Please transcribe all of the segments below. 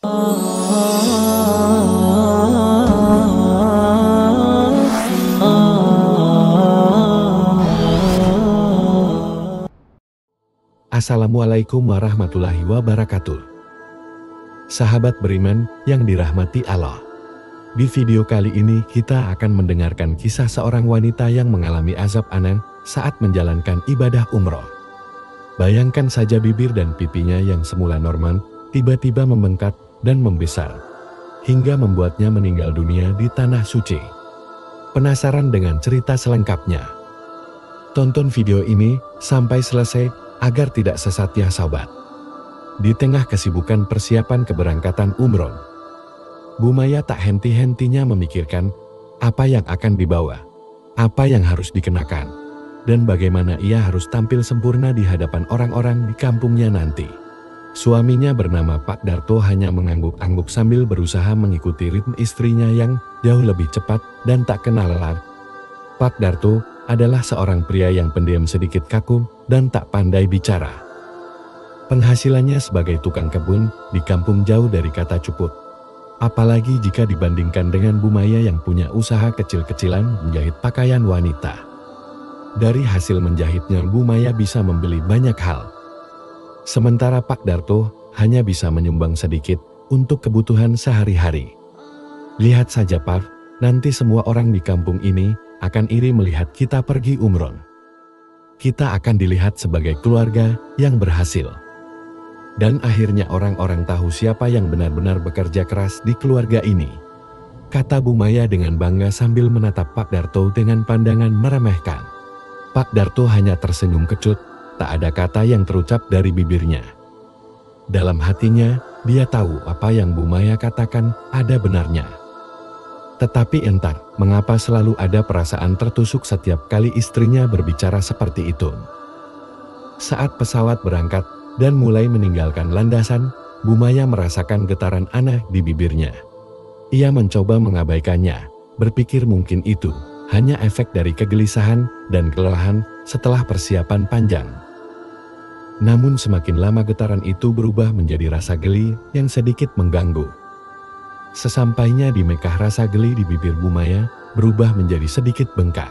Assalamualaikum warahmatullahi wabarakatuh. Sahabat beriman yang dirahmati Allah. Di video kali ini kita akan mendengarkan kisah seorang wanita yang mengalami azab anan saat menjalankan ibadah umroh. Bayangkan saja bibir dan pipinya yang semula normal, tiba-tiba membengkak dan membesar, hingga membuatnya meninggal dunia di tanah suci. Penasaran dengan cerita selengkapnya? Tonton video ini sampai selesai agar tidak sesat ya sobat. Di tengah kesibukan persiapan keberangkatan umroh, Bu Maya tak henti-hentinya memikirkan apa yang akan dibawa, apa yang harus dikenakan, dan bagaimana ia harus tampil sempurna di hadapan orang-orang di kampungnya nanti. Suaminya bernama Pak Darto hanya mengangguk-angguk sambil berusaha mengikuti ritme istrinya yang jauh lebih cepat dan tak kenal lelah. Pak Darto adalah seorang pria yang pendiam, sedikit kaku, dan tak pandai bicara. Penghasilannya sebagai tukang kebun di kampung jauh dari kata cukup. Apalagi jika dibandingkan dengan Bu Maya yang punya usaha kecil-kecilan menjahit pakaian wanita. Dari hasil menjahitnya Bu Maya bisa membeli banyak hal. Sementara Pak Darto hanya bisa menyumbang sedikit untuk kebutuhan sehari-hari. Lihat saja Pak, nanti semua orang di kampung ini akan iri melihat kita pergi umroh. Kita akan dilihat sebagai keluarga yang berhasil. Dan akhirnya orang-orang tahu siapa yang benar-benar bekerja keras di keluarga ini. Kata Bu Maya dengan bangga sambil menatap Pak Darto dengan pandangan meremehkan. Pak Darto hanya tersenyum kecut, tak ada kata yang terucap dari bibirnya. Dalam hatinya, dia tahu apa yang Bu Maya katakan ada benarnya. Tetapi entah mengapa selalu ada perasaan tertusuk setiap kali istrinya berbicara seperti itu. Saat pesawat berangkat dan mulai meninggalkan landasan, Bu Maya merasakan getaran aneh di bibirnya. Ia mencoba mengabaikannya, berpikir mungkin itu hanya efek dari kegelisahan dan kelelahan setelah persiapan panjang. Namun semakin lama getaran itu berubah menjadi rasa geli yang sedikit mengganggu. Sesampainya di Mekah, rasa geli di bibir Bu Maya berubah menjadi sedikit bengkak.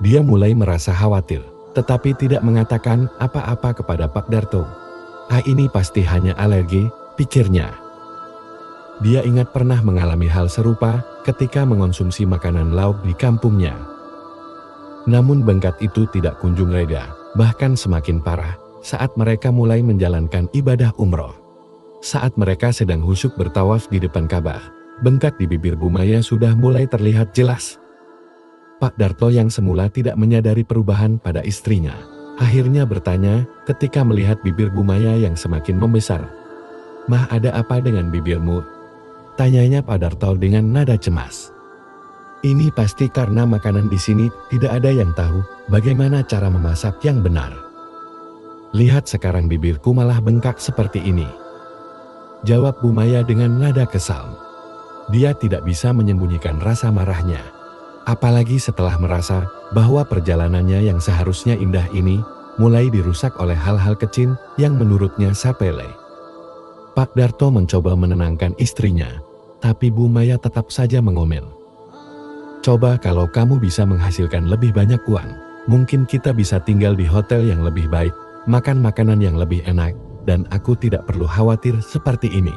Dia mulai merasa khawatir, tetapi tidak mengatakan apa-apa kepada Pak Darto. Ini pasti hanya alergi, pikirnya. Dia ingat pernah mengalami hal serupa ketika mengonsumsi makanan lauk di kampungnya. Namun bengkak itu tidak kunjung reda, bahkan semakin parah saat mereka mulai menjalankan ibadah umroh. Saat mereka sedang khusyuk bertawaf di depan Ka'bah, bengkak di bibir Bu Maya sudah mulai terlihat jelas. Pak Darto yang semula tidak menyadari perubahan pada istrinya, akhirnya bertanya ketika melihat bibir Bu Maya yang semakin membesar. "Mah, ada apa dengan bibirmu?" tanyanya Pak Darto dengan nada cemas. "Ini pasti karena makanan di sini tidak ada yang tahu bagaimana cara memasak yang benar. Lihat sekarang bibirku malah bengkak seperti ini," jawab Bu Maya dengan nada kesal. Dia tidak bisa menyembunyikan rasa marahnya. Apalagi setelah merasa bahwa perjalanannya yang seharusnya indah ini mulai dirusak oleh hal-hal kecil yang menurutnya sepele. Pak Darto mencoba menenangkan istrinya, tapi Bu Maya tetap saja mengomel. "Coba kalau kamu bisa menghasilkan lebih banyak uang, mungkin kita bisa tinggal di hotel yang lebih baik, makan makanan yang lebih enak, dan aku tidak perlu khawatir seperti ini."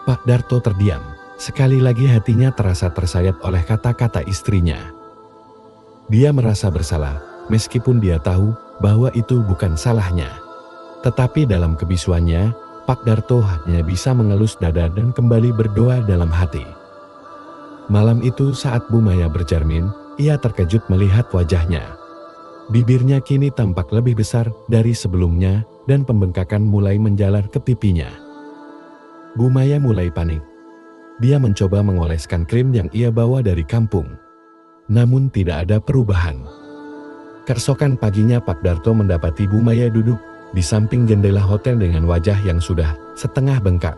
Pak Darto terdiam. Sekali lagi hatinya terasa tersayat oleh kata-kata istrinya. Dia merasa bersalah, meskipun dia tahu bahwa itu bukan salahnya. Tetapi dalam kebisuannya, Pak Darto hanya bisa mengelus dada dan kembali berdoa dalam hati. Malam itu saat Bu Maya bercermin, ia terkejut melihat wajahnya. Bibirnya kini tampak lebih besar dari sebelumnya dan pembengkakan mulai menjalar ke pipinya. Bu Maya mulai panik. Dia mencoba mengoleskan krim yang ia bawa dari kampung. Namun tidak ada perubahan. Keesokan paginya Pak Darto mendapati Bu Maya duduk di samping jendela hotel dengan wajah yang sudah setengah bengkak.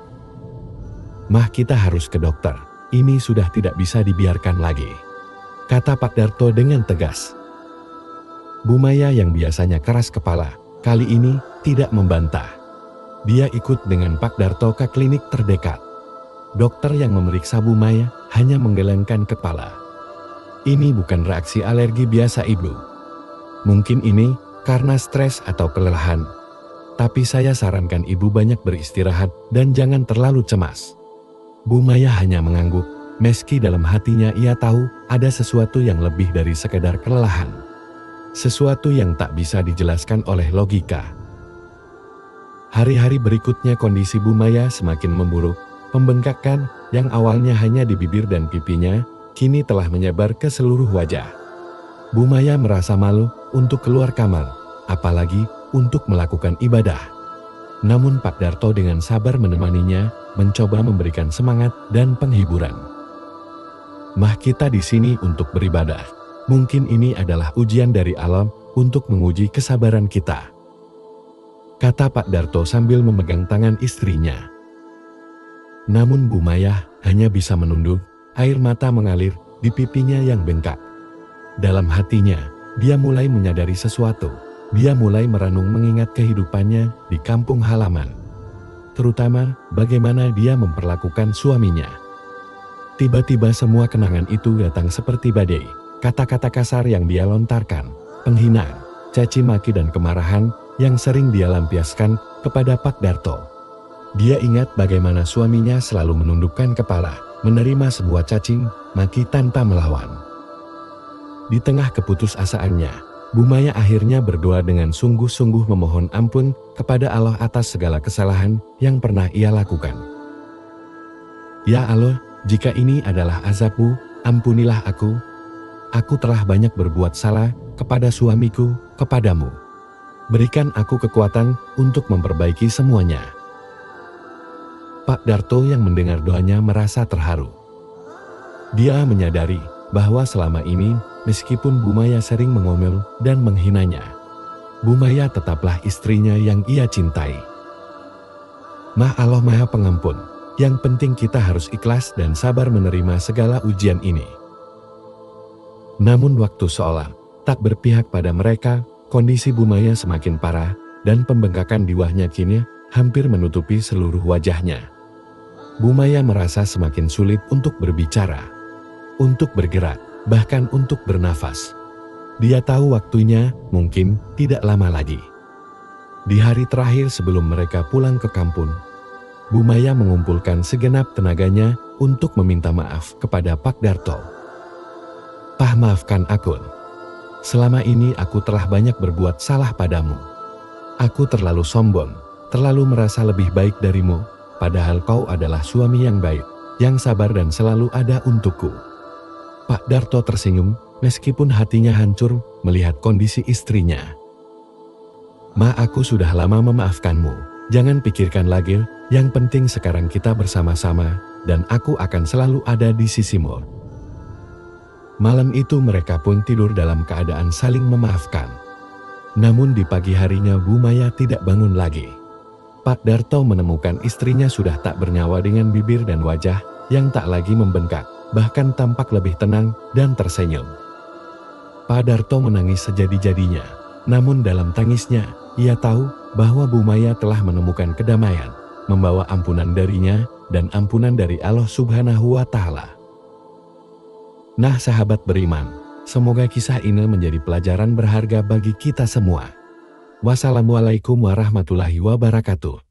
"Mah, kita harus ke dokter. Ini sudah tidak bisa dibiarkan lagi," kata Pak Darto dengan tegas. Bu Maya yang biasanya keras kepala, kali ini tidak membantah. Dia ikut dengan Pak Darto ke klinik terdekat. Dokter yang memeriksa Bu Maya hanya menggelengkan kepala. Ini bukan reaksi alergi biasa, Ibu. Mungkin ini karena stres atau kelelahan. Tapi saya sarankan Ibu banyak beristirahat dan jangan terlalu cemas. Bu Maya hanya mengangguk, meski dalam hatinya ia tahu ada sesuatu yang lebih dari sekedar kelelahan. Sesuatu yang tak bisa dijelaskan oleh logika. Hari-hari berikutnya kondisi Bu Maya semakin memburuk. Pembengkakan yang awalnya hanya di bibir dan pipinya, kini telah menyebar ke seluruh wajah. Bu Maya merasa malu untuk keluar kamar, apalagi untuk melakukan ibadah. Namun Pak Darto dengan sabar menemaninya, mencoba memberikan semangat dan penghiburan. Mah, kita di sini untuk beribadah. Mungkin ini adalah ujian dari alam untuk menguji kesabaran kita, kata Pak Darto sambil memegang tangan istrinya. Namun Bu Maya hanya bisa menunduk, air mata mengalir di pipinya yang bengkak. Dalam hatinya, dia mulai menyadari sesuatu. Dia mulai merenung mengingat kehidupannya di kampung halaman. Terutama bagaimana dia memperlakukan suaminya. Tiba-tiba semua kenangan itu datang seperti badai. Kata-kata kasar yang dia lontarkan, penghinaan, caci maki dan kemarahan yang sering dia lampiaskan kepada Pak Darto. Dia ingat bagaimana suaminya selalu menundukkan kepala, menerima sebuah cacing maki tanpa melawan. Di tengah keputusasaannya, Bu Maya akhirnya berdoa dengan sungguh-sungguh memohon ampun kepada Allah atas segala kesalahan yang pernah ia lakukan. Ya Allah, jika ini adalah azab-Mu, ampunilah aku. Aku telah banyak berbuat salah kepada suamiku, kepadamu. Berikan aku kekuatan untuk memperbaiki semuanya. Pak Darto yang mendengar doanya merasa terharu. Dia menyadari bahwa selama ini, meskipun Bu Maya sering mengomel dan menghinanya, Bu Maya tetaplah istrinya yang ia cintai. Mah, Allah Maha Pengampun. Yang penting kita harus ikhlas dan sabar menerima segala ujian ini. Namun waktu seolah tak berpihak pada mereka, kondisi Bu Maya semakin parah dan pembengkakan di wajahnya kini hampir menutupi seluruh wajahnya. Bu Maya merasa semakin sulit untuk berbicara, untuk bergerak, bahkan untuk bernafas. Dia tahu waktunya mungkin tidak lama lagi. Di hari terakhir sebelum mereka pulang ke kampung, Bu Maya mengumpulkan segenap tenaganya untuk meminta maaf kepada Pak Darto. Pak, maafkan aku. Selama ini aku telah banyak berbuat salah padamu. Aku terlalu sombong, terlalu merasa lebih baik darimu. Padahal kau adalah suami yang baik, yang sabar dan selalu ada untukku. Pak Darto tersenyum, meskipun hatinya hancur melihat kondisi istrinya. Ma, aku sudah lama memaafkanmu. Jangan pikirkan lagi, yang penting sekarang kita bersama-sama, dan aku akan selalu ada di sisimu. Malam itu mereka pun tidur dalam keadaan saling memaafkan. Namun di pagi harinya Bu Maya tidak bangun lagi. Pak Darto menemukan istrinya sudah tak bernyawa dengan bibir dan wajah yang tak lagi membengkak, bahkan tampak lebih tenang dan tersenyum. Pak Darto menangis sejadi-jadinya, namun dalam tangisnya, ia tahu bahwa Bu Maya telah menemukan kedamaian, membawa ampunan darinya dan ampunan dari Allah Subhanahu wa Ta'ala. Nah, sahabat beriman, semoga kisah ini menjadi pelajaran berharga bagi kita semua. Wassalamualaikum warahmatullahi wabarakatuh.